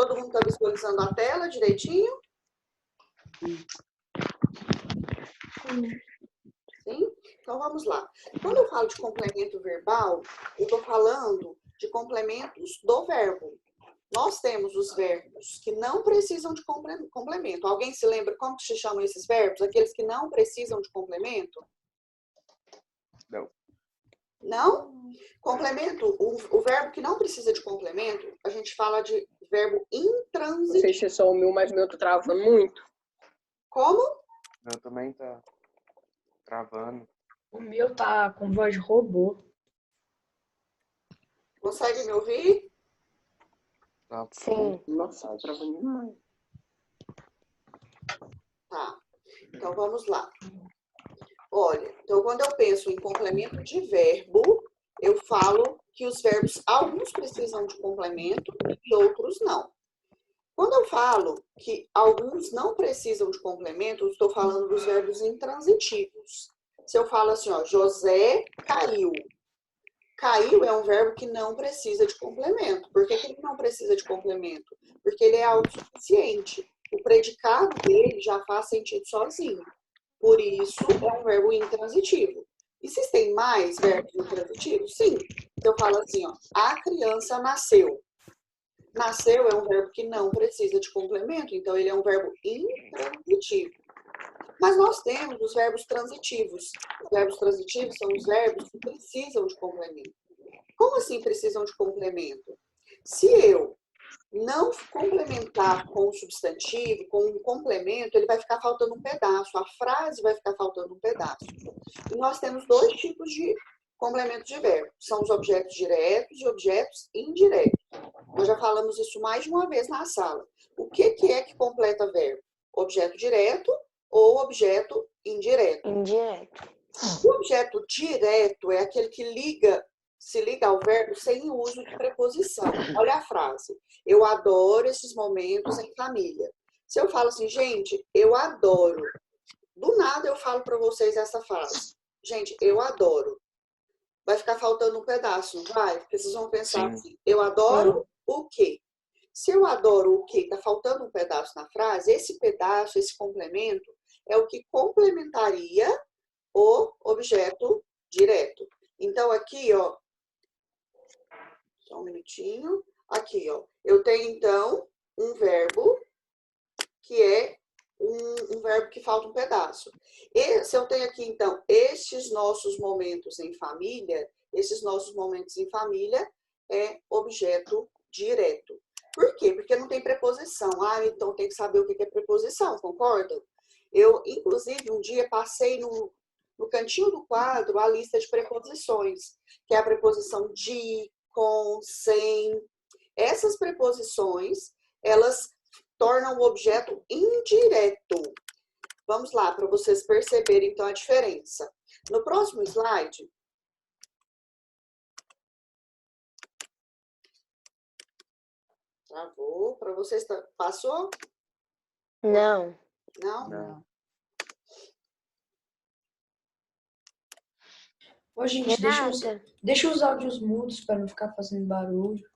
Todo mundo está visualizando a tela direitinho? Sim? Então, vamos lá. Quando eu falo de complemento verbal, eu estou falando de complementos do verbo. Nós temos os verbos que não precisam de complemento. Alguém se lembra como que se chamam esses verbos? Aqueles que não precisam de complemento? Não. Não? Complemento, o verbo que não precisa de complemento, a gente fala de verbo intransitivo. Não sei se é só o meu, mas o meu tá travando muito. Como? Meu também tá travando. O meu tá com voz de robô. Consegue me ouvir? Tá. Sim. Nossa, tá travando demais. Tá. Então, vamos lá. Olha, então quando eu penso em complemento de verbo, eu falo que os verbos, alguns precisam de complemento e outros não. Quando eu falo que alguns não precisam de complemento, eu estou falando dos verbos intransitivos. Se eu falo assim, ó, José caiu. Caiu é um verbo que não precisa de complemento. Por que ele não precisa de complemento? Porque ele é autossuficiente. O predicado dele já faz sentido sozinho. Por isso, é um verbo intransitivo. Existem mais verbos intransitivos? Sim. Então, eu falo assim, ó, a criança nasceu. Nasceu é um verbo que não precisa de complemento, então ele é um verbo intransitivo. Mas nós temos os verbos transitivos. Os verbos transitivos são os verbos que precisam de complemento. Como assim precisam de complemento? Se eu não complementar com um substantivo, com um complemento, ele vai ficar faltando um pedaço, a frase vai ficar faltando um pedaço. E nós temos dois tipos de complemento de verbo. São os objetos diretos e objetos indiretos. Nós já falamos isso mais de uma vez na sala. O que é que completa verbo? Objeto direto ou objeto indireto? Indireto. O objeto direto é aquele que se liga ao verbo sem o uso de preposição. Olha a frase. Eu adoro esses momentos em família. Se eu falo assim, gente, eu adoro. Do nada eu falo para vocês essa frase. Gente, eu adoro. Vai ficar faltando um pedaço, não vai? Porque vocês vão pensar Sim. assim, eu adoro o quê? Se eu adoro o quê? Está faltando um pedaço na frase, esse pedaço, esse complemento, é o que complementaria o objeto direto. Então, aqui, ó, só um minutinho. Aqui, ó, eu tenho, então, um verbo que é um verbo que falta um pedaço. E se eu tenho aqui, então, estes nossos momentos em família, esses nossos momentos em família é objeto direto. Por quê? Porque não tem preposição. Ah, então tem que saber o que é preposição, concorda? Eu, inclusive, um dia passei no cantinho do quadro a lista de preposições, que é a preposição de, com, sem. Essas preposições, elas tornam o objeto indireto. Vamos lá, para vocês perceberem, então, a diferença. No próximo slide, travou, para vocês, passou? Não. Não? Não. Ô, gente, Renata. deixa os áudios mudos para não ficar fazendo barulho.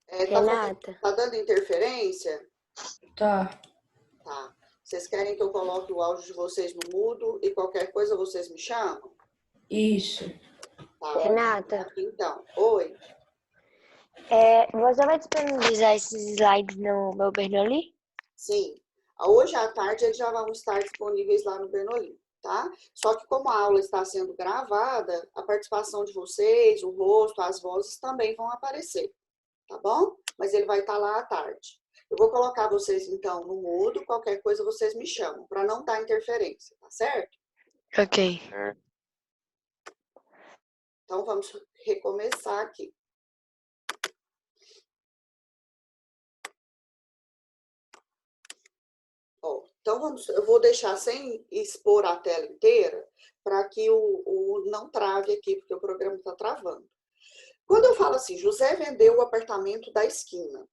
Renata. Tá dando interferência? Tá. Tá. Vocês querem que eu coloque o áudio de vocês no mudo e qualquer coisa vocês me chamam? Isso. Tá. Renata. Então, oi. Você vai disponibilizar esses slides no meu Bernoulli? Sim. Hoje à tarde eles já vão estar disponíveis lá no Bernoulli, tá? Só que como a aula está sendo gravada, a participação de vocês, o rosto, as vozes também vão aparecer, tá bom? Mas ele vai estar lá à tarde. Eu vou colocar vocês, então, no mudo, qualquer coisa vocês me chamam, para não dar interferência, tá certo? Ok. Então, vamos recomeçar aqui. Ó, então, eu vou deixar sem expor a tela inteira, para que o não trave aqui, porque o programa está travando. Quando eu falo assim, José vendeu o apartamento da esquina.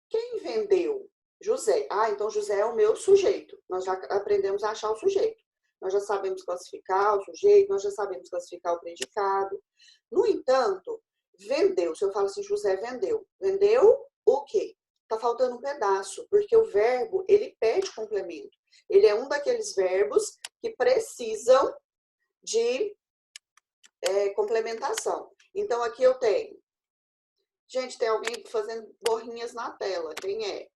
Quem vendeu? José. Ah, então José é o meu sujeito. Nós já aprendemos a achar o sujeito. Nós já sabemos classificar o sujeito, nós já sabemos classificar o predicado. No entanto, vendeu. Se eu falo assim, José vendeu. Vendeu o quê? Tá faltando um pedaço, porque o verbo, ele pede complemento. Ele é um daqueles verbos que precisam de complementação. Então, aqui eu tenho. Gente, tem alguém fazendo borrinhas na tela. Quem é?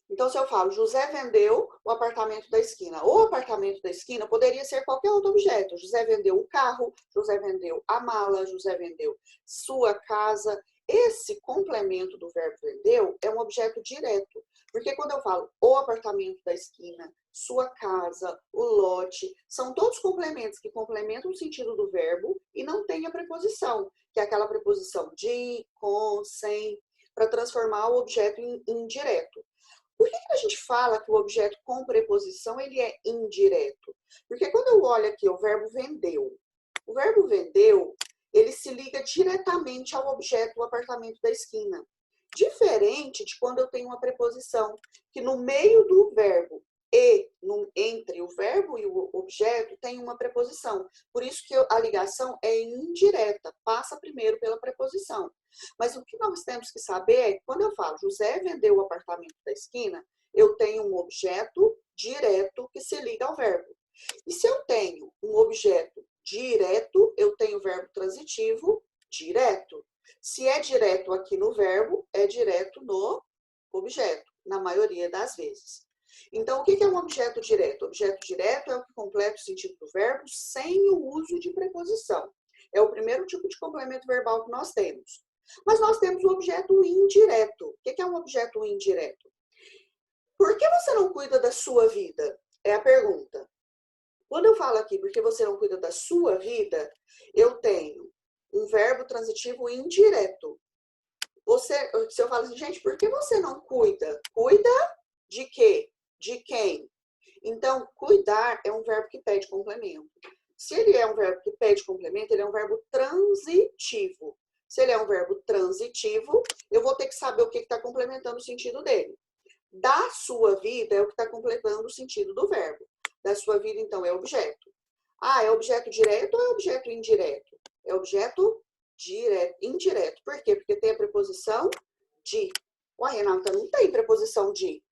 Então, se eu falo, José vendeu o apartamento da esquina. O apartamento da esquina poderia ser qualquer outro objeto. José vendeu o carro, José vendeu a mala, José vendeu sua casa. Esse complemento do verbo vendeu é um objeto direto. Porque quando eu falo o apartamento da esquina, sua casa, o lote, são todos complementos que complementam o sentido do verbo e não tem a preposição, que é aquela preposição de, com, sem, para transformar o objeto em indireto. Por que a gente fala que o objeto com preposição ele é indireto? Porque quando eu olho aqui o verbo vendeu, ele se liga diretamente ao objeto, o apartamento da esquina. Diferente de quando eu tenho uma preposição, que no meio do verbo e entre o verbo e o objeto tem uma preposição. Por isso que a ligação é indireta, passa primeiro pela preposição. Mas o que nós temos que saber é que quando eu falo José vendeu o apartamento da esquina, eu tenho um objeto direto que se liga ao verbo. E se eu tenho um objeto direto, eu tenho o verbo transitivo direto. Se é direto aqui no verbo, é direto no objeto, na maioria das vezes. Então, o que é um objeto direto? Objeto direto é o que completa o sentido do verbo sem o uso de preposição. É o primeiro tipo de complemento verbal que nós temos. Mas nós temos o objeto indireto. O que é um objeto indireto? Por que você não cuida da sua vida? É a pergunta. Quando eu falo aqui, porque você não cuida da sua vida, eu tenho um verbo transitivo indireto. Se eu falo assim, gente, por que você não cuida? Cuida de quê? De quem? Então, cuidar é um verbo que pede complemento. Se ele é um verbo que pede complemento, ele é um verbo transitivo. Se ele é um verbo transitivo, eu vou ter que saber o que está complementando o sentido dele. Da sua vida é o que está completando o sentido do verbo. Da sua vida, então, é objeto. Ah, é objeto direto ou é objeto indireto? É objeto indireto. Por quê? Porque tem a preposição de. Ué, Renata, não tem preposição de.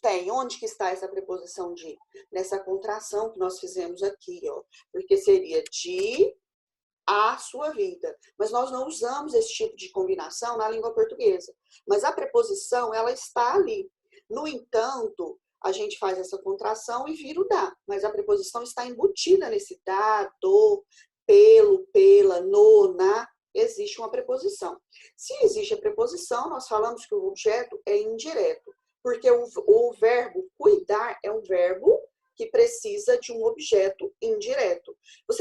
Tem. Onde que está essa preposição de? Nessa contração que nós fizemos aqui, ó. Porque seria de a sua vida. Mas nós não usamos esse tipo de combinação na língua portuguesa. Mas a preposição, ela está ali. No entanto, a gente faz essa contração e vira o da. Mas a preposição está embutida nesse da, do, pelo, pela, no, na. Existe uma preposição. Se existe a preposição, nós falamos que o objeto é indireto. Porque o verbo cuidar é um verbo que precisa de um objeto indireto.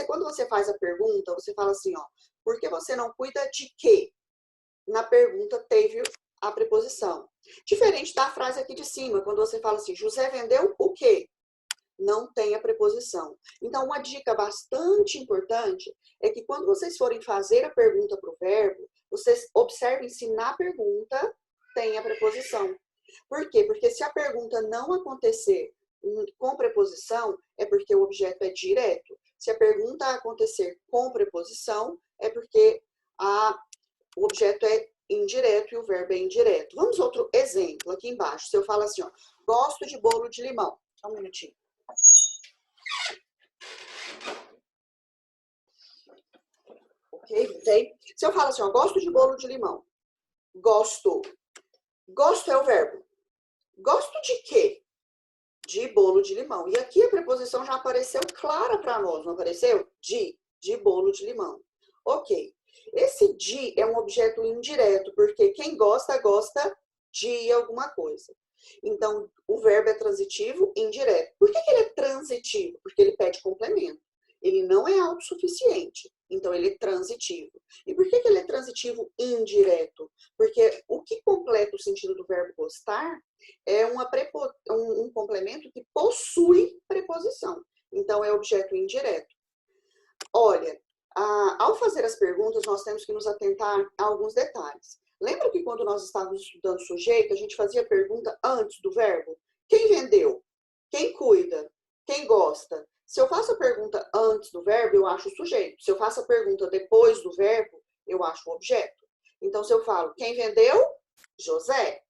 Quando você faz a pergunta, você fala assim, ó, por que você não cuida de quê? Na pergunta teve a preposição. Diferente da frase aqui de cima, quando você fala assim, José vendeu o quê? Não tem a preposição. Então, uma dica bastante importante é que quando vocês forem fazer a pergunta para o verbo, vocês observem se na pergunta tem a preposição. Por quê? Porque se a pergunta não acontecer com preposição, é porque o objeto é direto. Se a pergunta acontecer com preposição, é porque o objeto é indireto e o verbo é indireto. Vamos outro exemplo aqui embaixo. Se eu falo assim, ó, gosto de bolo de limão. Só um minutinho. Ok? Se eu falo assim, ó, gosto de bolo de limão. Gosto. Gosto é o verbo. Gosto de quê? De bolo de limão. E aqui a preposição já apareceu clara para nós, não apareceu? De bolo de limão. Ok. Esse de é um objeto indireto, porque quem gosta, gosta de alguma coisa. Então, o verbo é transitivo indireto. Por que ele é transitivo? Porque ele pede complemento. Ele não é autossuficiente, então ele é transitivo. E por que ele é transitivo indireto? Porque o que completa o sentido do verbo gostar é um complemento que possui preposição. Então, é objeto indireto. Olha, ao fazer as perguntas, nós temos que nos atentar a alguns detalhes. Lembra que quando nós estávamos estudando sujeito, a gente fazia pergunta antes do verbo? Quem vendeu? Quem cuida? Quem gosta? Se eu faço a pergunta antes do verbo, eu acho o sujeito. Se eu faço a pergunta depois do verbo, eu acho o objeto. Então, se eu falo, quem vendeu? José.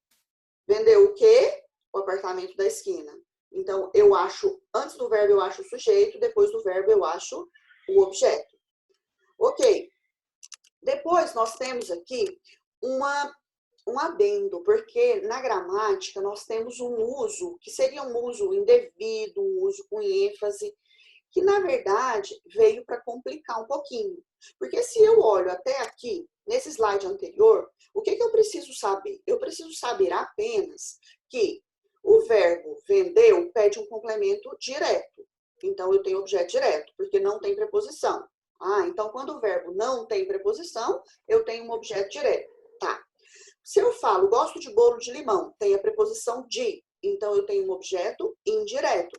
Vendeu o quê? O apartamento da esquina. Então, eu acho, antes do verbo eu acho o sujeito, depois do verbo eu acho o objeto. Ok. Depois nós temos aqui um adendo, porque na gramática nós temos um uso, que seria um uso indevido, um uso com ênfase, que na verdade veio para complicar um pouquinho. Porque se eu olho até aqui, nesse slide anterior, o que eu preciso saber? Eu preciso saber apenas que o verbo vendeu pede um complemento direto. Então, eu tenho objeto direto, porque não tem preposição. Então, quando o verbo não tem preposição, eu tenho um objeto direto. Tá. Se eu falo, gosto de bolo de limão, tem a preposição de, então eu tenho um objeto indireto.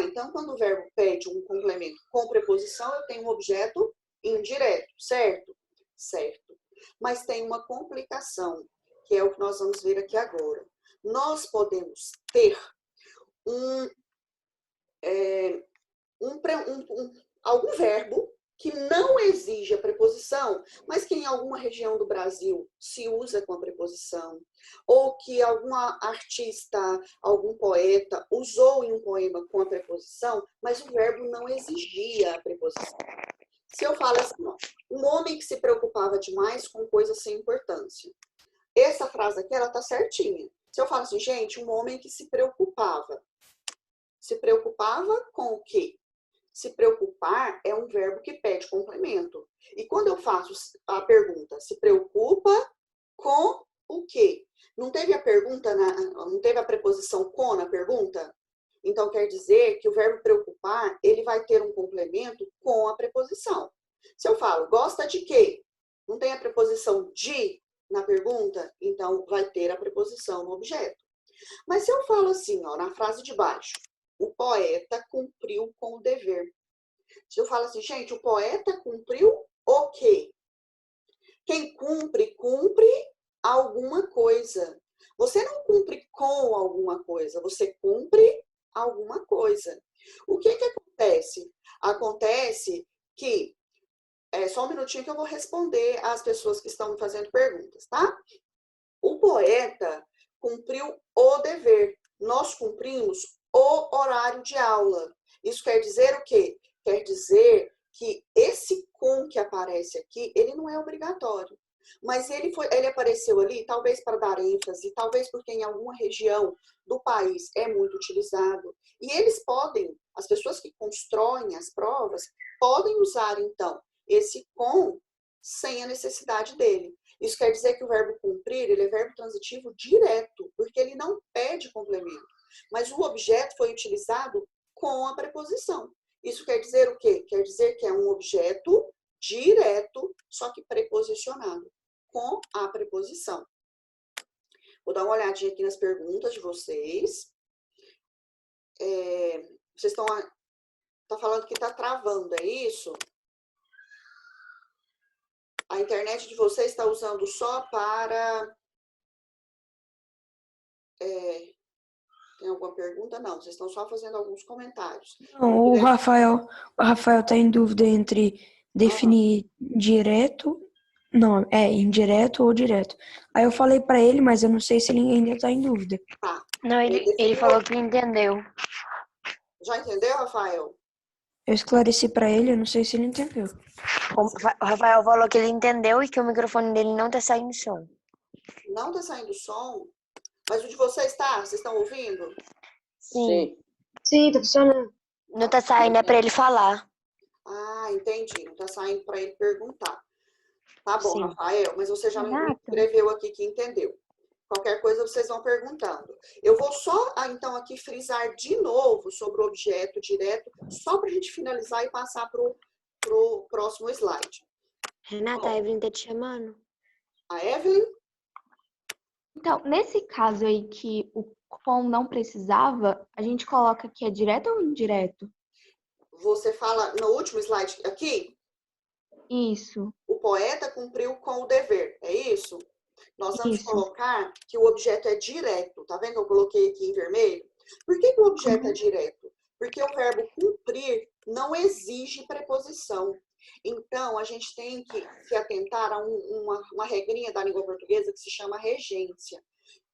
Então quando o verbo pede um complemento com preposição, eu tenho um objeto indireto, certo? Certo. Mas tem uma complicação, que é o que nós vamos ver aqui agora. Nós podemos ter algum verbo que não exige a preposição, mas que em alguma região do Brasil se usa com a preposição, ou que algum artista, algum poeta usou em um poema com a preposição, mas o verbo não exigia a preposição. Se eu falo assim, ó, um homem que se preocupava demais com coisas sem importância. Essa frase aqui, ela tá certinha. Se eu falo assim, gente, um homem que se preocupava. Se preocupava com o quê? Se preocupar é um verbo que pede complemento. E quando eu faço a pergunta, se preocupa com o quê? Não teve a pergunta, não teve a preposição com na pergunta? Então, quer dizer que o verbo preocupar, ele vai ter um complemento com a preposição. Se eu falo, gosta de quê? Não tem a preposição de na pergunta? Então, vai ter a preposição no objeto. Mas se eu falo assim, ó, na frase de baixo, o poeta cumpriu com o dever. Se eu falo assim, gente, o poeta cumpriu o quê? Quem cumpre, cumpre alguma coisa. Você não cumpre com alguma coisa, você cumpre alguma coisa. O que acontece? Acontece que, só um minutinho que eu vou responder às pessoas que estão me fazendo perguntas, tá? O poeta cumpriu o dever. Nós cumprimos o horário de aula. Isso quer dizer o quê? Quer dizer que esse com que aparece aqui, ele não é obrigatório. Mas ele apareceu ali, talvez para dar ênfase, talvez porque em alguma região do país é muito utilizado. E eles podem, as pessoas que constroem as provas, podem usar, então, esse com sem a necessidade dele. Isso quer dizer que o verbo cumprir, ele é verbo transitivo direto, porque ele não pede complemento. Mas o objeto foi utilizado com a preposição. Isso quer dizer o quê? Quer dizer que é um objeto direto, só que preposicionado, com a preposição. Vou dar uma olhadinha aqui nas perguntas de vocês. Vocês estão falando que está travando, é isso? A internet de vocês está usando só para... Tem alguma pergunta? Não, vocês estão só fazendo alguns comentários. Não, o Rafael tá em dúvida entre definir direto, não, indireto ou direto. Aí eu falei para ele, mas eu não sei se ele ainda tá em dúvida. Tá. Não, ele falou que entendeu. Já entendeu, Rafael? Eu esclareci para ele, eu não sei se ele entendeu. O Rafael falou que ele entendeu e que o microfone dele não tá saindo som. Não está saindo som? Mas o de vocês está? Vocês estão ouvindo? Sim. Sim, tá funcionando. Não tá saindo, é pra ele falar. Entendi. Não está saindo para ele perguntar. Tá bom, Sim. Rafael, mas você já me Exato. escreveu aqui que entendeu. Qualquer coisa vocês vão perguntando. Eu vou só, então, aqui frisar de novo sobre o objeto direto, só para a gente finalizar e passar para o próximo slide. Renata, a Evelyn tá te chamando. A Evelyn? Então, nesse caso aí que o com não precisava, a gente coloca que é direto ou indireto? Você fala no último slide aqui? Isso. O poeta cumpriu com o dever, é isso? Nós vamos Isso. colocar que o objeto é direto. Tá vendo que eu coloquei aqui em vermelho? Por que o objeto é direto? Porque o verbo cumprir não exige preposição. Então, a gente tem que se atentar a uma regrinha da língua portuguesa que se chama regência,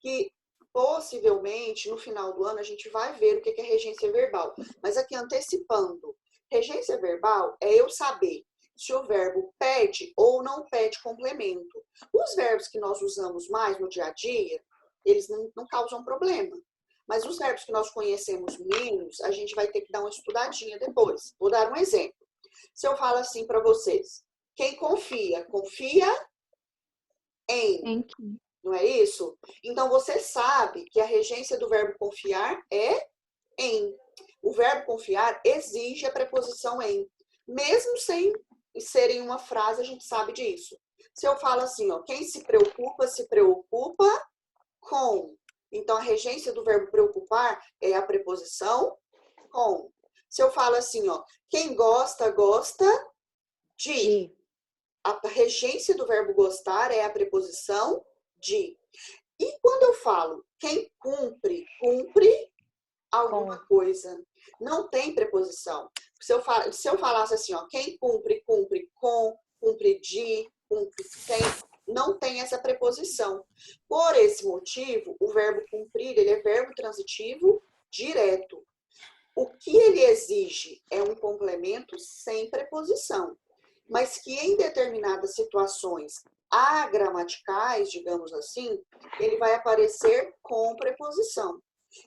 que possivelmente, no final do ano, a gente vai ver o que é regência verbal. Mas aqui, antecipando, regência verbal é eu saber se o verbo pede ou não pede complemento. Os verbos que nós usamos mais no dia a dia, eles não causam problema. Mas os verbos que nós conhecemos menos, a gente vai ter que dar uma estudadinha depois. Vou dar um exemplo. Se eu falo assim para vocês, quem confia, confia em. Em que? Não é isso? Então, você sabe que a regência do verbo confiar é em. O verbo confiar exige a preposição em. Mesmo sem ser em uma frase, a gente sabe disso. Se eu falo assim, ó, quem se preocupa com. Então, a regência do verbo preocupar é a preposição com. Se eu falo assim, ó, quem gosta, gosta de. A regência do verbo gostar é a preposição de. E quando eu falo quem cumpre, cumpre alguma coisa. Não tem preposição. Se eu falasse assim, ó, quem cumpre, cumpre com, cumpre de, cumpre sem, não tem essa preposição. Por esse motivo, o verbo cumprir, ele é verbo transitivo direto. O que ele exige é um complemento sem preposição, mas que em determinadas situações agramaticais, digamos assim, ele vai aparecer com preposição.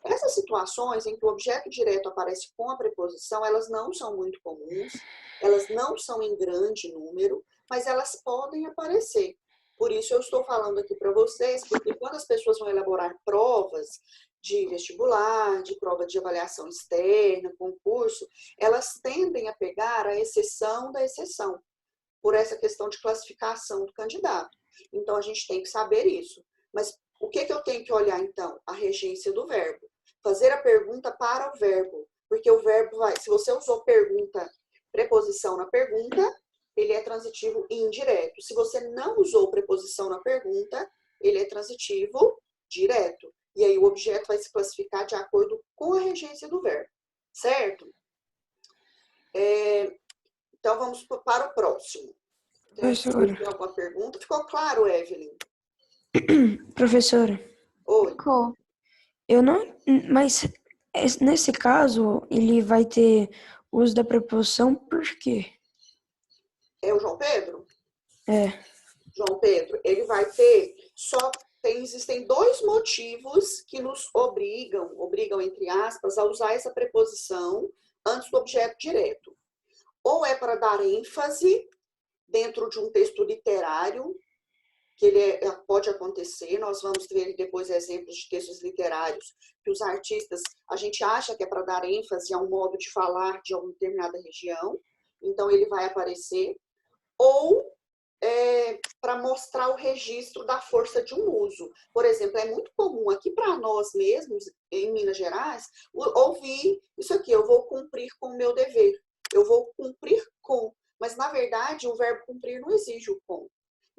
Essas situações em que o objeto direto aparece com a preposição, elas não são muito comuns, elas não são em grande número, mas elas podem aparecer. Por isso eu estou falando aqui para vocês, porque quando as pessoas vão elaborar provas de vestibular, de prova de avaliação externa, concurso, elas tendem a pegar a exceção da exceção, por essa questão de classificação do candidato. Então, a gente tem que saber isso. Mas o que eu tenho que olhar, então? A regência do verbo. Fazer a pergunta para o verbo. Porque o verbo vai... Se você usou preposição na pergunta, ele é transitivo indireto. Se você não usou preposição na pergunta, ele é transitivo direto. E aí o objeto vai se classificar de acordo com a regência do verbo. Certo? Então, vamos para o próximo. Professora. Tem alguma pergunta? Ficou claro, Evelyn? Professora, Oi. Ficou. eu não. Mas nesse caso, ele vai ter uso da preposição por quê? É o João Pedro? É. João Pedro, ele vai ter existem dois motivos que nos obrigam, entre aspas, a usar essa preposição antes do objeto direto. Ou é para dar ênfase dentro de um texto literário, que pode acontecer, nós vamos ver depois exemplos de textos literários que os artistas, a gente acha que é para dar ênfase a um modo de falar de uma determinada região, então ele vai aparecer, ou para mostrar o registro da força de um uso. Por exemplo, é muito comum aqui para nós mesmos, em Minas Gerais, ouvir isso aqui, eu vou cumprir com o meu dever, eu vou cumprir com, mas na verdade o verbo cumprir não exige o com.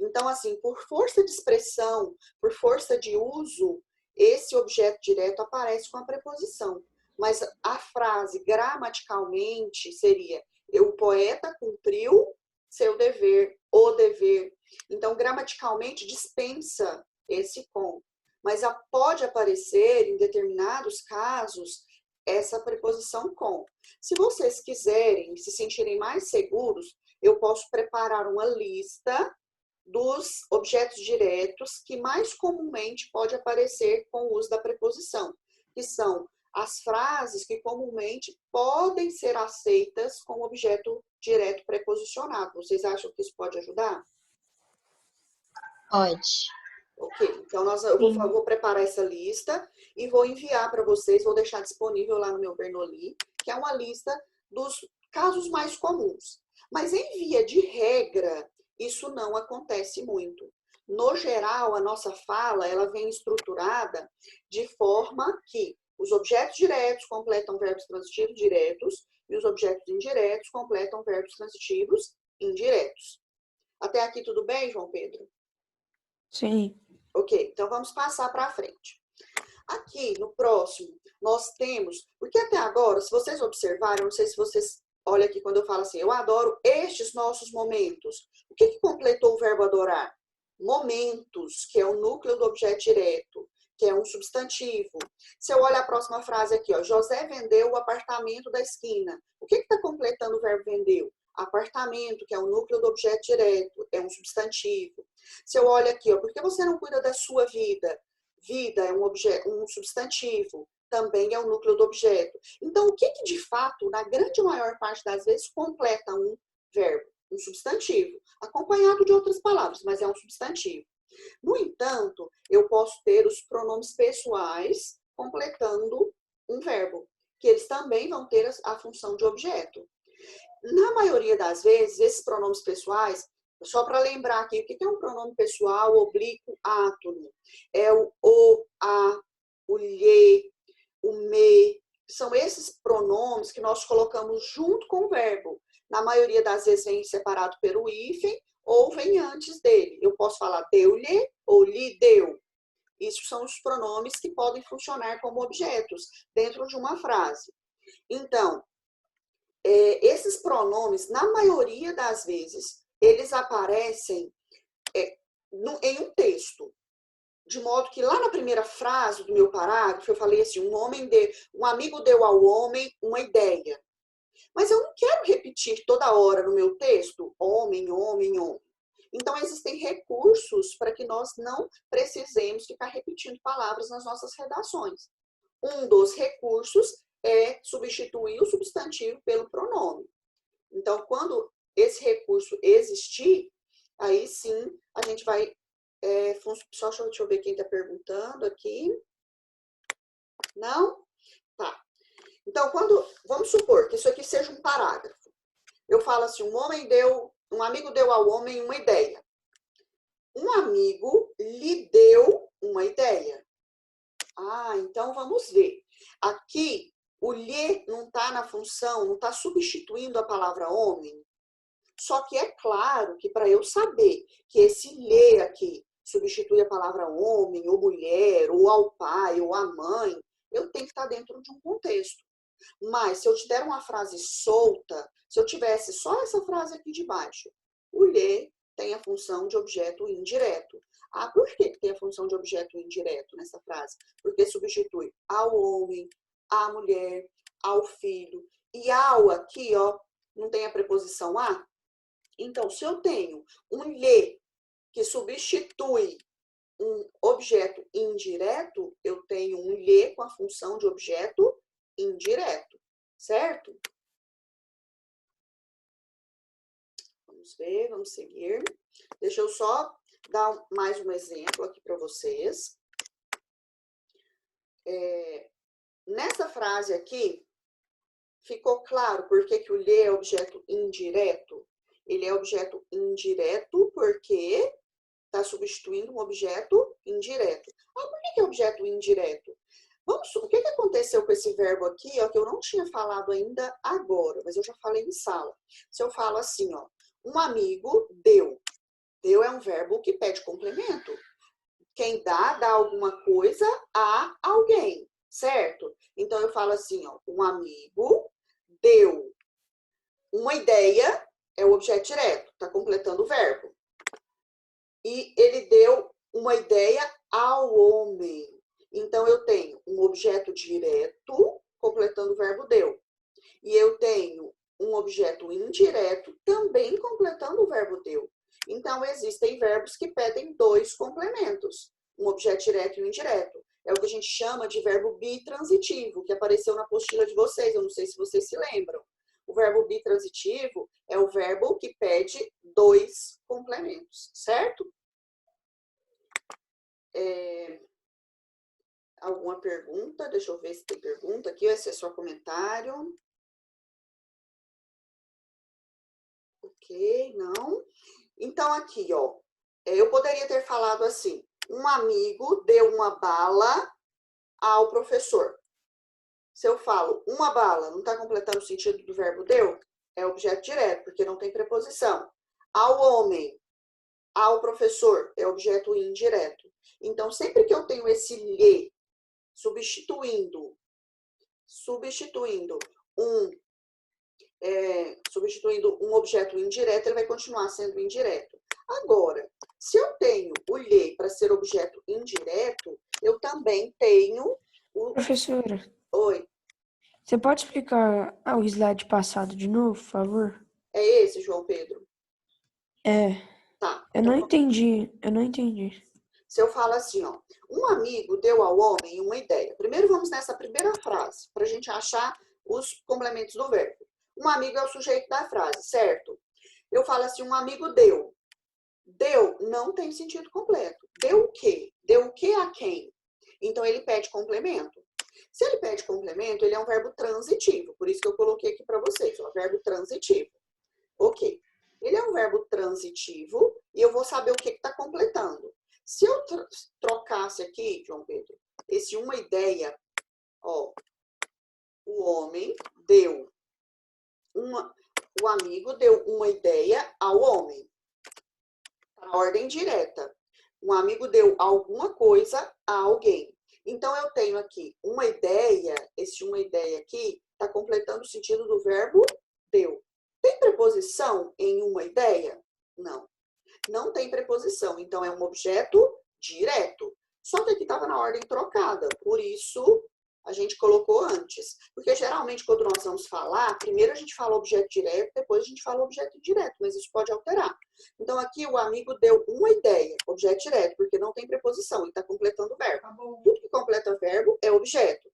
Então, assim, por força de expressão, por força de uso, esse objeto direto aparece com a preposição. Mas a frase, gramaticalmente, seria: o poeta cumpriu seu dever, o dever. Então, gramaticalmente, dispensa esse com. Mas pode aparecer, em determinados casos, essa preposição com. Se vocês quiserem se sentirem mais seguros, eu posso preparar uma lista dos objetos diretos que mais comumente pode aparecer com o uso da preposição, que são as frases que comumente podem ser aceitas com objeto direto preposicionado. Vocês acham que isso pode ajudar? Pode. Ok, então eu vou preparar essa lista e vou enviar para vocês, vou deixar disponível lá no meu Bernoulli, que é uma lista dos casos mais comuns. Mas em via de regra, isso não acontece muito. No geral, a nossa fala, ela vem estruturada de forma que os objetos diretos completam verbos transitivos diretos e os objetos indiretos completam verbos transitivos indiretos. Até aqui tudo bem, João Pedro? Sim. Ok, então vamos passar para frente. Aqui, no próximo, nós temos... Porque até agora, se vocês observaram, não sei se vocês olha aqui, quando eu falo assim, eu adoro estes nossos momentos. O que completou o verbo adorar? Momentos, que é o núcleo do objeto direto, que é um substantivo. Se eu olhar a próxima frase aqui, ó, José vendeu o apartamento da esquina. O que está completando o verbo vendeu? Apartamento, que é o núcleo do objeto direto, é um substantivo. Se eu olho aqui, ó, por que você não cuida da sua vida? Vida é um substantivo, também é o núcleo do objeto. Então, o que de fato, na grande maior parte das vezes, completa um verbo? Um substantivo, acompanhado de outras palavras, mas é um substantivo. No entanto, eu posso ter os pronomes pessoais completando um verbo, que eles também vão ter a função de objeto. Na maioria das vezes, esses pronomes pessoais, só para lembrar aqui, o que é um pronome pessoal oblíquo átono? É o, a, o lhe, o me. São esses pronomes que nós colocamos junto com o verbo. Na maioria das vezes vem separado pelo hífen ou vem antes dele. Eu posso falar deu-lhe ou lhe deu. Isso são os pronomes que podem funcionar como objetos dentro de uma frase. Então, esses pronomes, na maioria das vezes, eles aparecem em um texto. De modo que lá na primeira frase do meu parágrafo, eu falei assim, um amigo deu ao homem uma ideia. Mas eu não quero repetir toda hora no meu texto, homem, homem, homem. Então, existem recursos para que nós não precisemos ficar repetindo palavras nas nossas redações. Um dos recursos é substituir o substantivo pelo pronome. Então, quando esse recurso existir, aí sim a gente vai... só deixa eu ver quem está perguntando aqui. Não? Tá. Então, vamos supor que isso aqui seja um parágrafo. Eu falo assim, um amigo deu ao homem uma ideia. Um amigo lhe deu uma ideia. Ah, então vamos ver. Aqui, o lhe não está na função, não está substituindo a palavra homem. Só que é claro que para eu saber que esse lhe aqui substitui a palavra homem, ou mulher, ou ao pai, ou à mãe, eu tenho que estar dentro de um contexto. Mas se eu te der uma frase solta, se eu tivesse só essa frase aqui de baixo, o lhe tem a função de objeto indireto. Ah, por que tem a função de objeto indireto nessa frase? Porque substitui ao homem, à mulher, ao filho. E ao aqui, ó, não tem a preposição a? Então, se eu tenho um lhe que substitui um objeto indireto, eu tenho um lhe com a função de objeto indireto, certo? Vamos ver, vamos seguir. Deixa eu só dar mais um exemplo aqui para vocês. Nessa frase aqui, ficou claro por que o lhe é objeto indireto? Ele é objeto indireto porque está substituindo um objeto indireto. Ah, por que é objeto indireto? O que aconteceu com esse verbo aqui, ó, que eu não tinha falado ainda agora, mas eu já falei em sala. Se eu falo assim, ó, um amigo deu. Deu é um verbo que pede complemento. Quem dá alguma coisa a alguém, certo? Então, eu falo assim, ó, um amigo deu uma ideia, é o objeto direto, está completando o verbo. E ele deu uma ideia ao homem. Então, eu tenho um objeto direto completando o verbo deu. E eu tenho um objeto indireto também completando o verbo deu. Então, existem verbos que pedem dois complementos. Um objeto direto e um indireto. É o que a gente chama de verbo bitransitivo, que apareceu na apostila de vocês. Eu não sei se vocês se lembram. O verbo bitransitivo é o verbo que pede dois complementos, certo? Alguma pergunta? Deixa eu ver se tem pergunta aqui. Esse é só comentário. Ok, não. Então, aqui, ó. Eu poderia ter falado assim. Um amigo deu uma bala ao professor. Se eu falo uma bala, não está completando o sentido do verbo deu? É objeto direto, porque não tem preposição. Ao homem, ao professor, é objeto indireto. Então, sempre que eu tenho esse lhe substituindo um substituindo um objeto indireto, ele vai continuar sendo indireto. Agora, se eu tenho o lhe para ser objeto indireto, eu também tenho o... Professora, Oi, você pode explicar o slide passado de novo, por favor? é esse, João Pedro? É, Tá. eu não entendi. Se eu falo assim, ó, um amigo deu ao homem uma ideia. Primeiro vamos nessa primeira frase, para a gente achar os complementos do verbo. Um amigo é o sujeito da frase, certo? Eu falo assim, um amigo deu. Deu não tem sentido completo. Deu o quê? Deu o quê a quem? Então, ele pede complemento. Se ele pede complemento, ele é um verbo transitivo. Por isso que eu coloquei aqui para vocês, ó, verbo transitivo. Ok. Ele é um verbo transitivo e eu vou saber o que está completando. Se eu trocasse aqui, João Pedro, esse uma ideia, ó, o homem deu o amigo deu uma ideia ao homem. A ordem direta. Um amigo deu alguma coisa a alguém. Então, eu tenho aqui uma ideia, esse uma ideia aqui está completando o sentido do verbo deu. Tem preposição em uma ideia? Não. Não tem preposição, então é um objeto direto. Só que aqui estava na ordem trocada, por isso a gente colocou antes. Porque geralmente quando nós vamos falar, primeiro a gente fala objeto direto, depois a gente fala objeto indireto, mas isso pode alterar. Então aqui o amigo deu uma ideia, objeto direto, porque não tem preposição e está completando o verbo. Tudo que completa verbo é objeto.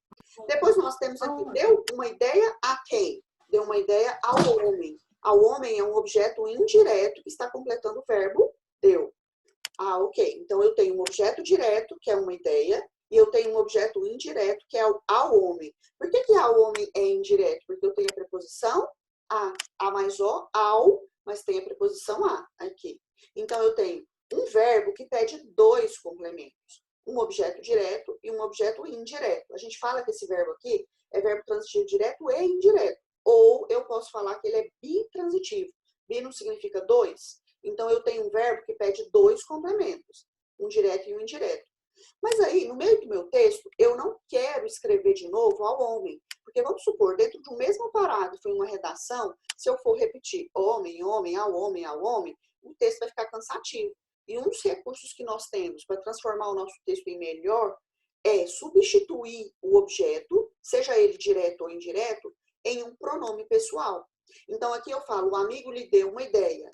Depois nós temos aqui, deu uma ideia a quem? Deu uma ideia ao homem. Ao homem é um objeto indireto que está completando o verbo deu. Ah, ok. Então eu tenho um objeto direto, que é uma ideia, e eu tenho um objeto indireto, que é o ao homem. Por que ao homem é indireto? Porque eu tenho a preposição a mais o, ao, mas tem a preposição a aqui. Então, eu tenho um verbo que pede dois complementos. Um objeto direto e um objeto indireto. A gente fala que esse verbo aqui é verbo transitivo direto e indireto. Ou eu posso falar que ele é bitransitivo. Bi não significa dois. Então, eu tenho um verbo que pede dois complementos. Um direto e um indireto. Mas aí, no meio do meu texto, eu não quero escrever de novo ao homem. Porque vamos supor, dentro de um mesmo parágrafo, em uma redação, se eu for repetir homem, homem, ao homem, o texto vai ficar cansativo. E um dos recursos que nós temos para transformar o nosso texto em melhor é substituir o objeto, seja ele direto ou indireto, em um pronome pessoal. Então, aqui eu falo, o amigo lhe deu uma ideia.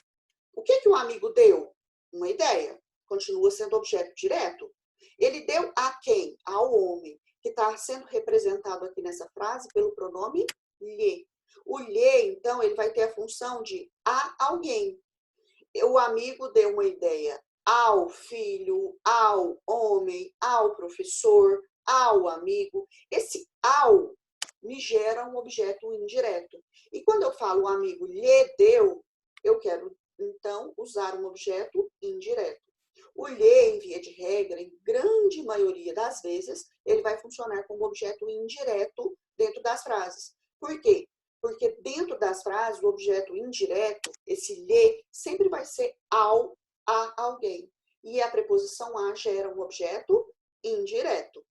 O que o amigo deu? Uma ideia. Continua sendo objeto direto. Ele deu a quem? Ao homem, que está sendo representado aqui nessa frase pelo pronome lhe. O lhe, então, ele vai ter a função de a alguém. O amigo deu uma ideia ao filho, ao homem, ao professor, ao amigo. Esse ao me gera um objeto indireto. E quando eu falo o amigo lhe deu, eu quero, então, usar um objeto indireto. O lhe, em via de regra, em grande maioria das vezes, ele vai funcionar como objeto indireto dentro das frases. Por quê? Porque dentro das frases, o objeto indireto, esse lhe, sempre vai ser ao, a alguém. E a preposição a gera um objeto indireto.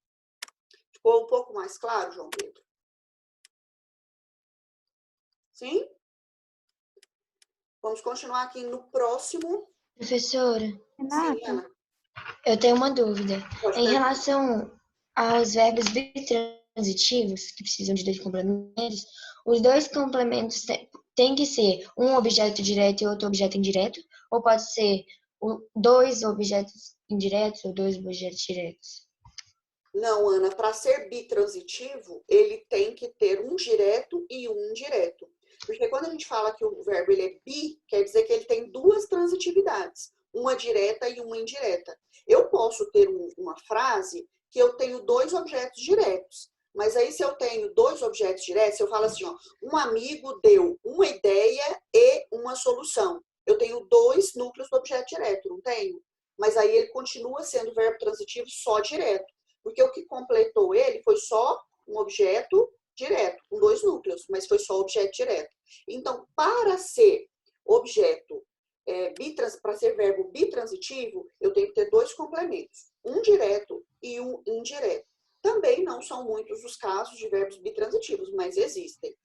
Ficou um pouco mais claro, João Pedro? Sim? Vamos continuar aqui no próximo. Professora, Sim, Ana. eu tenho uma dúvida. Pode Em perguntar. relação aos verbos bitransitivos, que precisam de dois complementos, os dois complementos têm que ser um objeto direto e outro objeto indireto? Ou pode ser dois objetos indiretos ou dois objetos diretos? Não, Ana, para ser bitransitivo, ele tem que ter um direto e um indireto. Porque quando a gente fala que o verbo ele é bi, quer dizer que ele tem duas transitividades, uma direta e uma indireta. Eu posso ter uma frase que eu tenho dois objetos diretos, mas aí se eu tenho dois objetos diretos, eu falo assim, ó, um amigo deu uma ideia e uma solução. Eu tenho dois núcleos do objeto direto, não tenho? Mas aí ele continua sendo verbo transitivo só direto. Porque o que completou ele foi só um objeto direto, com dois núcleos, mas foi só objeto direto. Então, para ser objeto, para ser verbo bitransitivo, eu tenho que ter dois complementos, um direto e um indireto. Também não são muitos os casos de verbos bitransitivos, mas existem.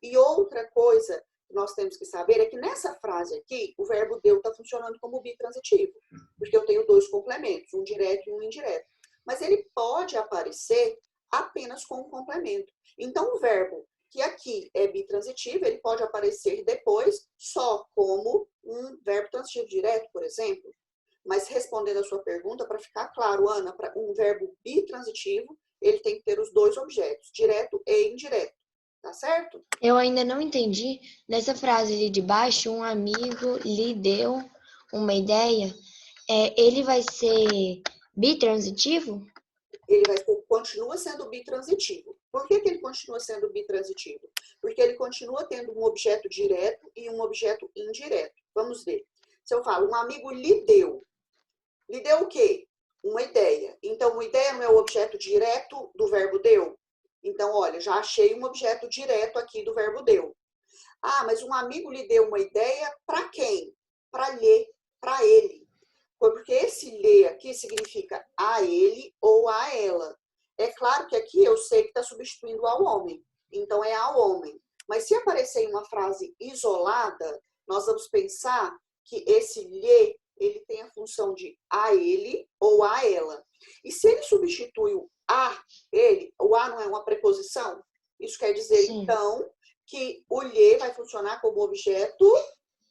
E outra coisa que nós temos que saber é que nessa frase aqui, o verbo deu está funcionando como bitransitivo, porque eu tenho dois complementos, um direto e um indireto. Mas ele pode aparecer apenas com um complemento. Então, o verbo que aqui é bitransitivo, ele pode aparecer depois só como um verbo transitivo direto, por exemplo. Mas respondendo a sua pergunta, para ficar claro, Ana, para um verbo bitransitivo, ele tem que ter os dois objetos, direto e indireto. Tá certo? Eu ainda não entendi. Nessa frase ali de baixo, um amigo lhe deu uma ideia. Ele vai ser bitransitivo? Ele continua sendo bitransitivo. Por que ele continua sendo bitransitivo? Porque ele continua tendo um objeto direto e um objeto indireto. Vamos ver. Se eu falo, um amigo lhe deu o quê? Uma ideia. Então, uma ideia não é o objeto direto do verbo deu? Então, olha, já achei um objeto direto aqui do verbo deu. Ah, mas um amigo lhe deu uma ideia para quem? Para ele. Porque esse lhe aqui significa a ele ou a ela. É claro que aqui eu sei que está substituindo ao homem. Então, é ao homem. Mas se aparecer em uma frase isolada, nós vamos pensar que esse lhe, ele tem a função de a ele ou a ela. E se ele substitui o a ele, o a não é uma preposição? Isso quer dizer, Sim. então, que o lhe vai funcionar como objeto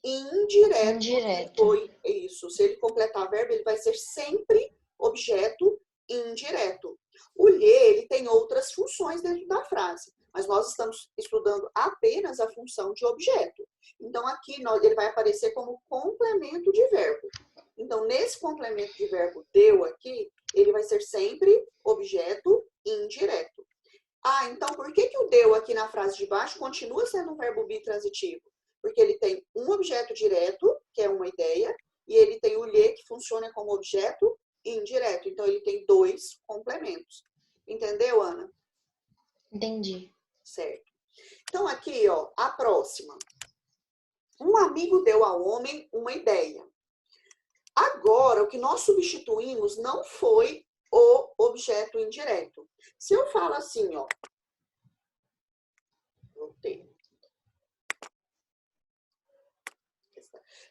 indireto. Indireto. Isso. Se ele completar verbo, ele vai ser sempre objeto indireto. O lhe, ele tem outras funções dentro da frase, mas nós estamos estudando apenas a função de objeto. Então, aqui ele vai aparecer como complemento de verbo. Então, nesse complemento de verbo deu aqui, ele vai ser sempre objeto indireto. Ah, então por que o deu aqui na frase de baixo continua sendo um verbo bitransitivo? Porque ele tem um objeto direto, que é uma ideia, e ele tem o lhe, que funciona como objeto indireto. Então, ele tem dois complementos. Entendeu, Ana? Entendi. Certo. Então, aqui, ó, a próxima. Um amigo deu ao homem uma ideia. Agora, o que nós substituímos não foi o objeto indireto. Se eu falo assim, ó. Voltei.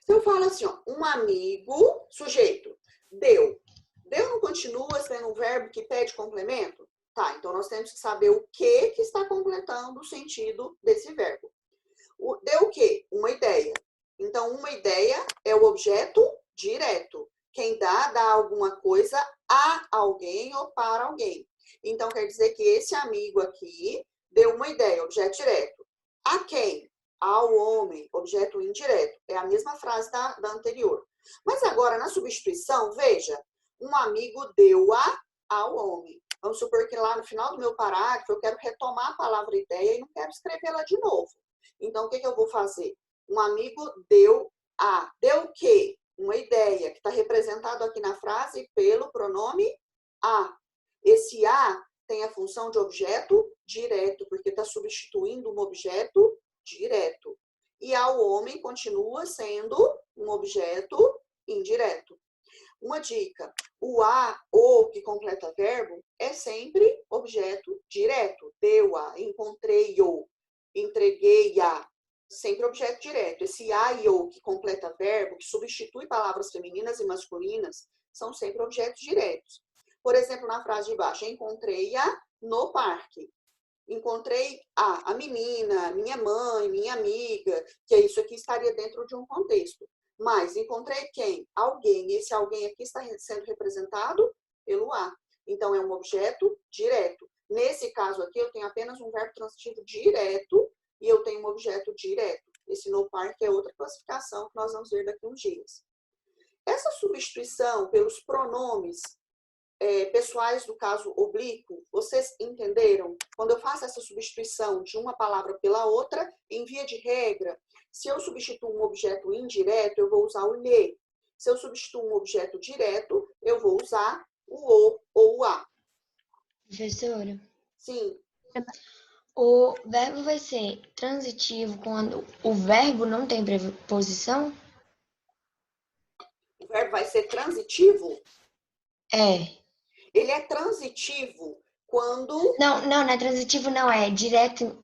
Se eu falo assim, ó, um amigo, sujeito, deu. Deu não continua sendo um verbo que pede complemento? Tá, então nós temos que saber o que está completando o sentido desse verbo. Deu o quê? Uma ideia. Então, uma ideia é o objeto direto. Quem dá alguma coisa a alguém ou para alguém. Então, quer dizer que esse amigo aqui deu uma ideia, objeto direto. A quem? Ao homem, objeto indireto. É a mesma frase da anterior. Mas agora, na substituição, veja, um amigo deu-a ao homem. Vamos supor que lá no final do meu parágrafo eu quero retomar a palavra ideia e não quero escrevê-la de novo. Então, o que eu vou fazer? Um amigo deu-a. Deu o quê? Uma ideia, que está representado aqui na frase pelo pronome a. Esse a tem a função de objeto direto, porque está substituindo um objeto direto. E ao homem continua sendo um objeto indireto. Uma dica, o a, o, que completa verbo, é sempre objeto direto. Deu-a, encontrei-o, entreguei-a. Sempre objeto direto. Esse a e o, que completa verbo, que substitui palavras femininas e masculinas, são sempre objetos diretos. Por exemplo, na frase de baixo, encontrei-a no parque. Encontrei a menina, minha mãe, minha amiga, que isso aqui estaria dentro de um contexto. Mas encontrei quem? Alguém. Esse alguém aqui está sendo representado pelo a. Então, é um objeto direto. Nesse caso aqui, eu tenho apenas um verbo transitivo direto e eu tenho um objeto direto. Esse no parque é outra classificação que nós vamos ver daqui a uns dias. Essa substituição pelos pronomes pessoais do caso oblíquo, vocês entenderam? Quando eu faço essa substituição de uma palavra pela outra, em via de regra, se eu substituo um objeto indireto, eu vou usar o lhe. Se eu substituo um objeto direto, eu vou usar o ou o a. Professora, Sim. o verbo vai ser transitivo quando o verbo não tem preposição? O verbo vai ser transitivo? É. Ele é transitivo quando... Não é transitivo, não. É direto,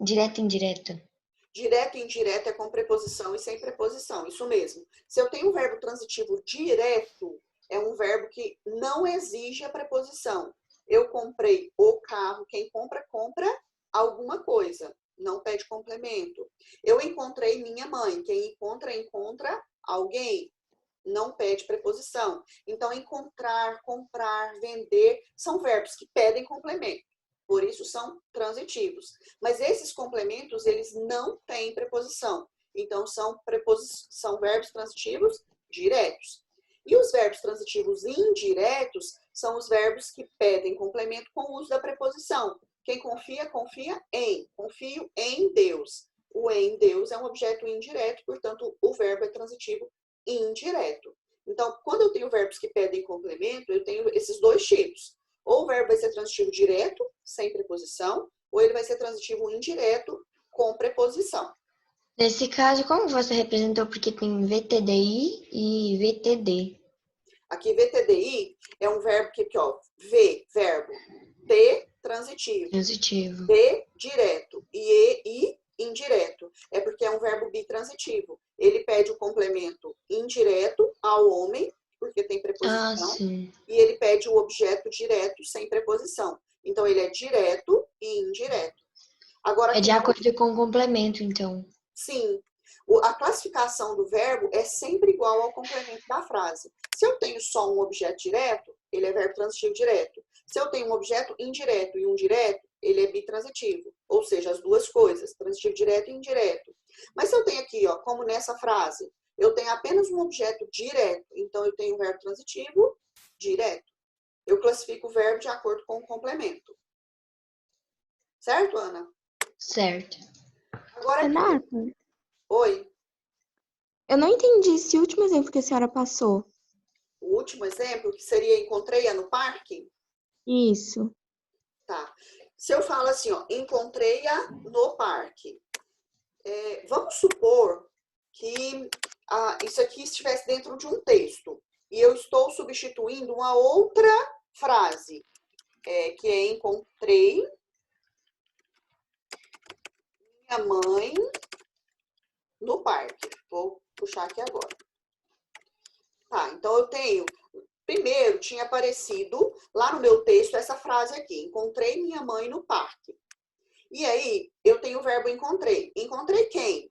indireto. Direto e indireto é com preposição e sem preposição, isso mesmo. Se eu tenho um verbo transitivo direto, é um verbo que não exige a preposição. Eu comprei o carro, quem compra, compra alguma coisa, não pede complemento. Eu encontrei minha mãe, quem encontra, encontra alguém, não pede preposição. Então, encontrar, comprar, vender, são verbos que pedem complemento. Por isso, são transitivos. Mas esses complementos, eles não têm preposição. Então, são verbos transitivos diretos. E os verbos transitivos indiretos são os verbos que pedem complemento com o uso da preposição. Quem confia, confia em. Confio em Deus. O em Deus é um objeto indireto, portanto, o verbo é transitivo indireto. Então, quando eu tenho verbos que pedem complemento, eu tenho esses dois tipos. Ou o verbo vai ser transitivo direto, sem preposição, ou ele vai ser transitivo indireto, com preposição. Nesse caso, como você representou? Porque tem VTDI e VTD. Aqui, VTDI é um verbo que, ó, V, verbo, T, transitivo, Transitivo. D, direto, e I, indireto. É porque é um verbo bitransitivo. Ele pede o complemento indireto ao homem, porque tem preposição, sim. e ele pede o objeto direto sem preposição. Então, ele é direto e indireto. Agora, É de acordo com o complemento, então. sim, a classificação do verbo é sempre igual ao complemento da frase. Se eu tenho só um objeto direto, ele é verbo transitivo direto. Se eu tenho um objeto indireto e um direto, ele é bitransitivo. Ou seja, as duas coisas, transitivo direto e indireto. Mas se eu tenho aqui, ó, como nessa frase, eu tenho apenas um objeto direto, então eu tenho um verbo transitivo direto. Eu classifico o verbo de acordo com o complemento. Certo, Ana? Certo. Agora aqui. Renata, Oi. eu não entendi esse último exemplo que a senhora passou. O último exemplo, que seria encontrei-a no parque. Isso. Tá. Se eu falo assim, ó, encontrei-a no parque. Vamos supor que isso aqui estivesse dentro de um texto. E eu estou substituindo uma outra frase, que é encontrei minha mãe no parque. Vou puxar aqui agora. Tá, então eu tenho... Primeiro, tinha aparecido lá no meu texto essa frase aqui. Encontrei minha mãe no parque. E aí, eu tenho o verbo encontrei. Encontrei quem?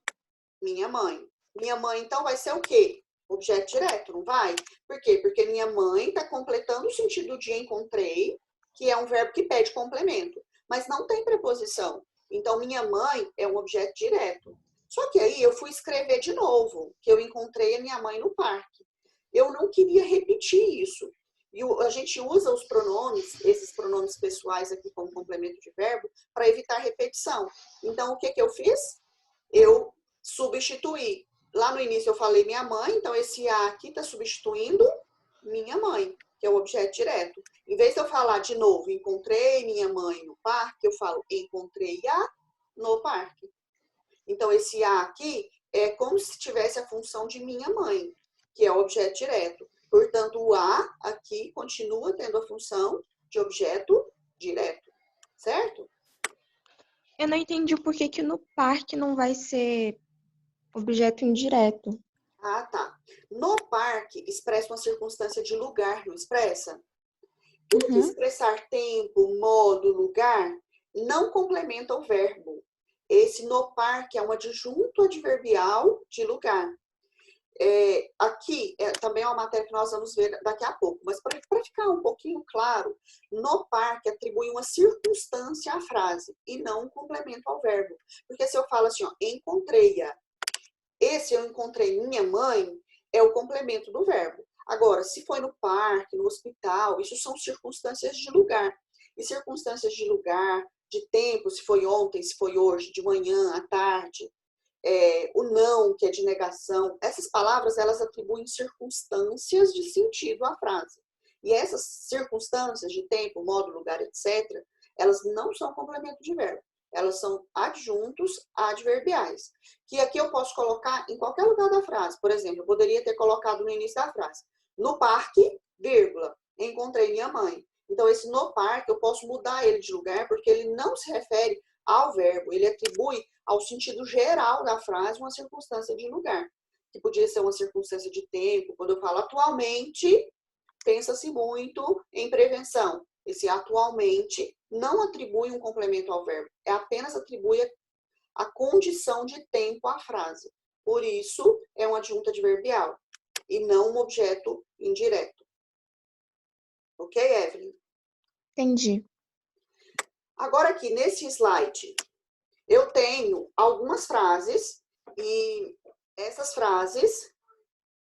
Minha mãe. Minha mãe, então, vai ser o quê? Objeto direto, não vai? Por quê? Porque minha mãe está completando o sentido de encontrei, que é um verbo que pede complemento. Mas não tem preposição. Então, minha mãe é um objeto direto. Só que aí, eu fui escrever de novo, que eu encontrei a minha mãe no parque. Eu não queria repetir isso. E a gente usa os pronomes, esses pronomes pessoais aqui como complemento de verbo, para evitar repetição. Então, o que eu fiz? Eu substituí. Lá no início eu falei minha mãe, então esse A aqui está substituindo minha mãe, que é o objeto direto. Em vez de eu falar de novo, encontrei minha mãe no parque, eu falo encontrei-a no parque. Então, esse A aqui é como se tivesse a função de minha mãe, que é o objeto direto. Portanto, o A aqui continua tendo a função de objeto direto, certo? Eu não entendi por que no parque não vai ser objeto indireto. Ah, tá. No parque, expressa uma circunstância de lugar, não expressa? Tudo que expressar tempo, modo, lugar, não complementa o verbo. Esse no parque é um adjunto adverbial de lugar. Aqui também é uma matéria que nós vamos ver daqui a pouco, mas para ficar um pouquinho claro, no parque atribui uma circunstância à frase e não um complemento ao verbo. Porque se eu falo assim, ó, encontrei-a, esse eu encontrei minha mãe é o complemento do verbo. Agora, se foi no parque, no hospital, isso são circunstâncias de lugar. E circunstâncias de lugar, de tempo, se foi ontem, se foi hoje, de manhã, à tarde, o não, que é de negação, essas palavras, elas atribuem circunstâncias de sentido à frase. E essas circunstâncias de tempo, modo, lugar, etc., elas não são complemento de verbo. Elas são adjuntos adverbiais. Que aqui eu posso colocar em qualquer lugar da frase. Por exemplo, eu poderia ter colocado no início da frase. No parque, vírgula, encontrei minha mãe. Então, esse no parque, eu posso mudar ele de lugar, porque ele não se refere ao verbo. Ele atribui ao sentido geral da frase uma circunstância de lugar. Que podia ser uma circunstância de tempo. Quando eu falo atualmente, pensa-se muito em prevenção. Esse atualmente não atribui um complemento ao verbo, apenas atribui a condição de tempo à frase. Por isso, é uma adjunta adverbial e não um objeto indireto. Ok, Evelyn? Entendi. Agora aqui, nesse slide, eu tenho algumas frases e essas frases,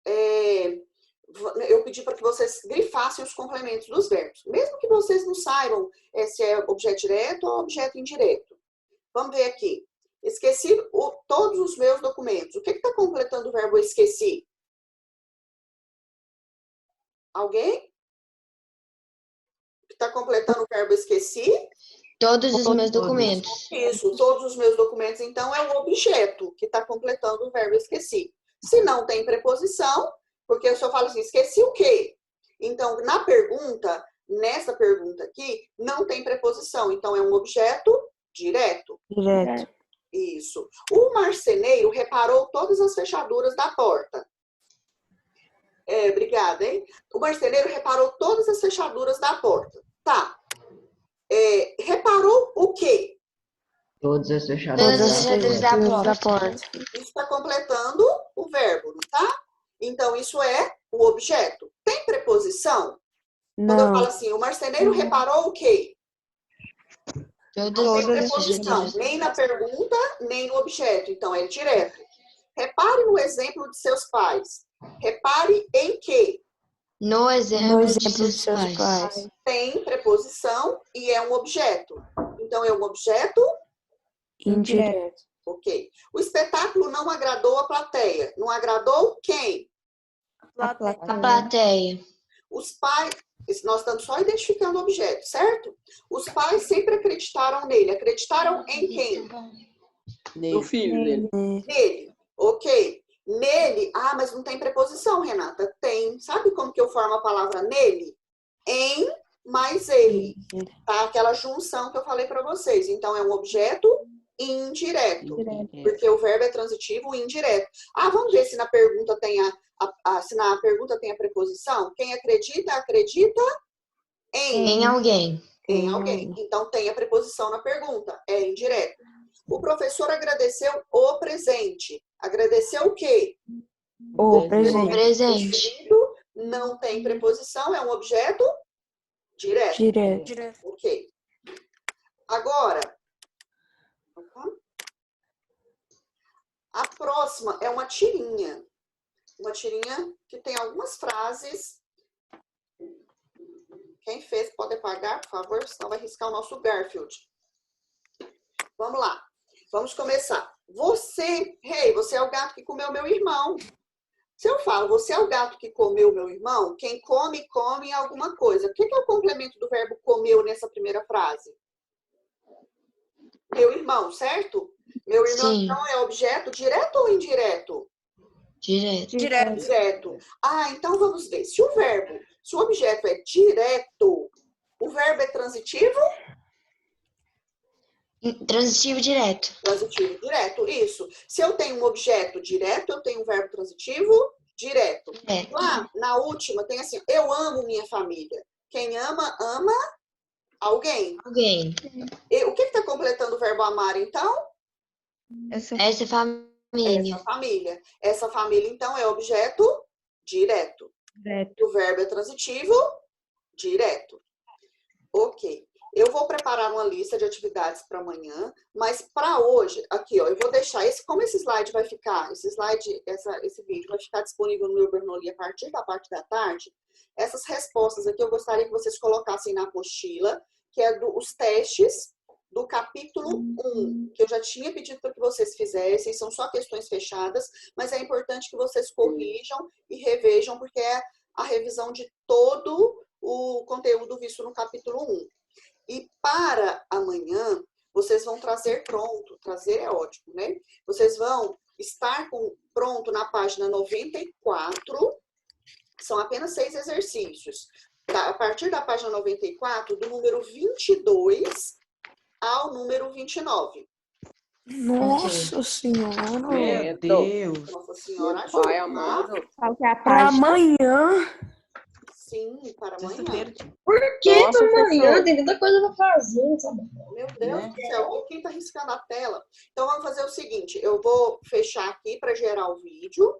eu pedi para que vocês grifassem os complementos dos verbos. Mesmo que vocês não saibam se é objeto direto ou objeto indireto. Vamos ver aqui. Esqueci todos os meus documentos. O que está completando o verbo esqueci? Alguém? O que está completando o verbo esqueci? Todos os meus documentos. Isso, todos os meus documentos, então, é o objeto que está completando o verbo esqueci. Se não tem preposição, porque se eu falo assim, esqueci o quê? Então, na pergunta, nessa pergunta aqui, não tem preposição. Então, é um objeto direto. Direto. Isso. O marceneiro reparou todas as fechaduras da porta. Obrigada, hein? O marceneiro reparou todas as fechaduras da porta. Tá. Reparou o quê? Todas as Todas fechaduras as fechaduras da porta. Isso está completando o verbo, não tá? Então, isso é o objeto. Tem preposição? Quando eu falo Não. assim, o marceneiro reparou o quê? Não tem Todas as preposição, fechaduras. nem na pergunta, nem no objeto. Então, é direto. Repare no exemplo de seus pais. Repare em que No exemplo No de exemplo seus dos seus pais. tem preposição e é um objeto. Então, é um objeto, Indireto. ok. O espetáculo não agradou a plateia. Não agradou quem? A plateia. Os pais, nós estamos só identificando o objeto, certo? Os pais sempre acreditaram nele. Acreditaram em quem? No filho dele. Nele. Ok. Nele. Ah, mas não tem preposição, Renata. Tem. Sabe como que eu formo a palavra nele? Em mais ele. Tá? Aquela junção que eu falei para vocês. Então, é um objeto indireto. Porque o verbo é transitivo indireto. Ah, vamos ver se na pergunta tem se na pergunta tem a preposição. Quem acredita, acredita Em alguém. em alguém. Então, tem a preposição na pergunta. É indireto. O professor agradeceu o presente. Agradeceu o quê? O presente. Presente. Não tem preposição, é um objeto direto. Direto. Ok. Agora, a próxima é uma tirinha. Uma tirinha que tem algumas frases. Quem fez pode apagar, por favor, senão vai riscar o nosso Garfield. Vamos lá. Vamos começar. Você é o gato que comeu meu irmão. Se eu falo, você é o gato que comeu meu irmão, quem come, come alguma coisa. O que é o complemento do verbo comeu nessa primeira frase? Meu irmão, certo? Meu irmão, Sim. então, é objeto direto ou indireto? Direto. Direto. Ah, então vamos ver. Se o objeto é direto, o verbo é transitivo? Transitivo direto. Transitivo direto, isso. Se eu tenho um objeto direto, eu tenho um verbo transitivo direto. Direto. Lá, na última, tem assim, eu amo minha família. Quem ama, ama alguém. Alguém. E o que está completando o verbo amar, então? Essa Essa família. família. Essa família, então, é objeto direto. O verbo é transitivo direto. Ok. Eu vou preparar uma lista de atividades para amanhã, mas para hoje, aqui, ó, eu vou deixar como esse slide vai ficar, esse vídeo vai ficar disponível no meu Bernoulli a partir da parte da tarde. Essas respostas aqui eu gostaria que vocês colocassem na apostila, que é os testes do capítulo 1, que eu já tinha pedido para que vocês fizessem, são só questões fechadas, mas é importante que vocês corrijam e revejam, porque é a revisão de todo o conteúdo visto no capítulo 1. E para amanhã, vocês vão trazer pronto, trazer é ótimo, né? Vocês vão estar pronto na página 94, são apenas 6 exercícios. A partir da página 94, do número 22 ao número 29. Nossa senhora. Meu Deus. Nossa Senhora, Meu pai ajuda, tá? amado. Qual que é a Pra página? amanhã. Sim, para Você amanhã. perde. Por que Nossa, amanhã? professor. Tem tanta coisa pra fazer, sabe? Meu Deus Né? do céu, quem tá riscando a tela? Então, vamos fazer o seguinte, eu vou fechar aqui para gerar o vídeo.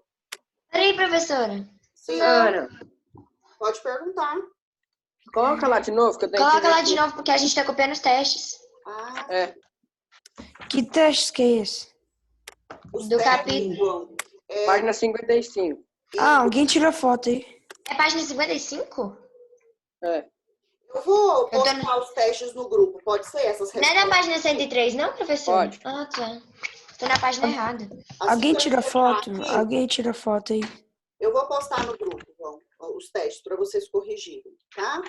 Peraí, professora. Sim, Ana, pode perguntar. coloca lá de novo que eu tenho Coloca que ver lá de aqui. novo, porque a gente tá copiando os testes. Ah, É, Que teste que é esse? os Do testes, capítulo. João. página 55. Ah, alguém tira foto aí. É página 55? É. Eu vou Eu tô postar os testes no grupo, pode ser essas Não é na respostas? página 103, não, professor? Pode. Ah, tá. Tô na página errada. Assim Alguém que eu tira fechar foto? aqui, Alguém tira foto aí. eu vou postar no grupo, João, os testes para vocês corrigirem, tá?